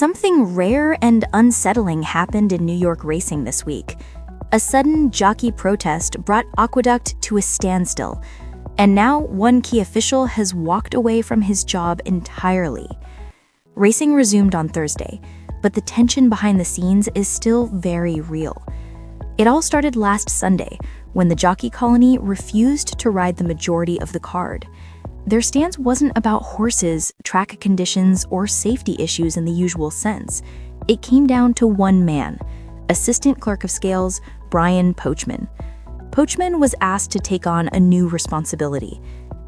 Something rare and unsettling happened in New York racing this week. A sudden jockey protest brought Aqueduct to a standstill, and now one key official has walked away from his job entirely. Racing resumed on Thursday, but the tension behind the scenes is still very real. It all started last Sunday, when the jockey colony refused to ride the majority of the card. Their stance wasn't about horses, track conditions, or safety issues in the usual sense. It came down to one man, Assistant Clerk of Scales, Brian Pochman. Pochman was asked to take on a new responsibility.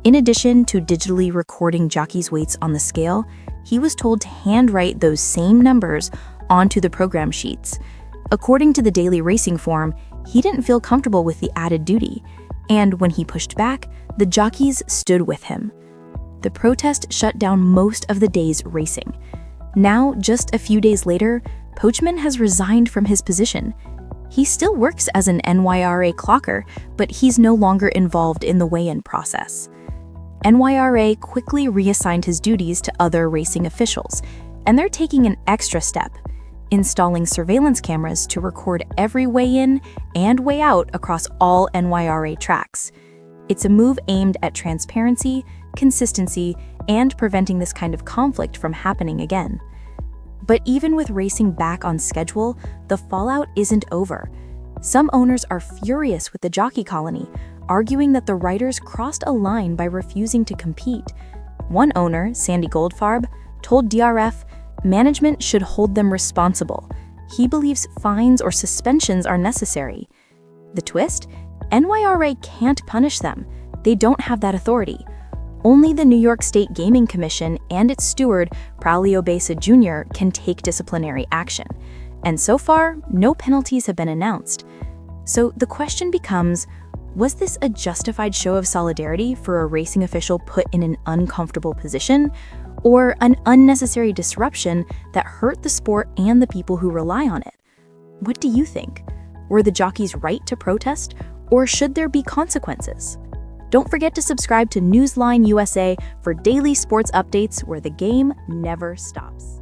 In addition to digitally recording jockeys' weights on the scale, he was told to handwrite those same numbers onto the program sheets. According to the Daily Racing Form, he didn't feel comfortable with the added duty, and when he pushed back, the jockeys stood with him. The protest shut down most of the day's racing. Now, just a few days later, Pochman has resigned from his position. He still works as an NYRA clocker, but he's no longer involved in the weigh-in process. NYRA quickly reassigned his duties to other racing officials, and they're taking an extra step, installing surveillance cameras to record every weigh-in and weigh-out across all NYRA tracks. It's a move aimed at transparency, consistency, and preventing this kind of conflict from happening again. But even with racing back on schedule, the fallout isn't over. Some owners are furious with the jockey colony, arguing that the riders crossed a line by refusing to compete. One owner, Sandy Goldfarb, told DRF management should hold them responsible. He believes fines or suspensions are necessary. The twist? NYRA can't punish them. They don't have that authority. Only the New York State Gaming Commission and its steward, Braulio Besa Jr., can take disciplinary action. And so far, no penalties have been announced. So the question becomes, was this a justified show of solidarity for a racing official put in an uncomfortable position, or an unnecessary disruption that hurt the sport and the people who rely on it? What do you think? Were the jockeys right to protest, or should there be consequences? Don't forget to subscribe to NewsLine USA for daily sports updates where the game never stops.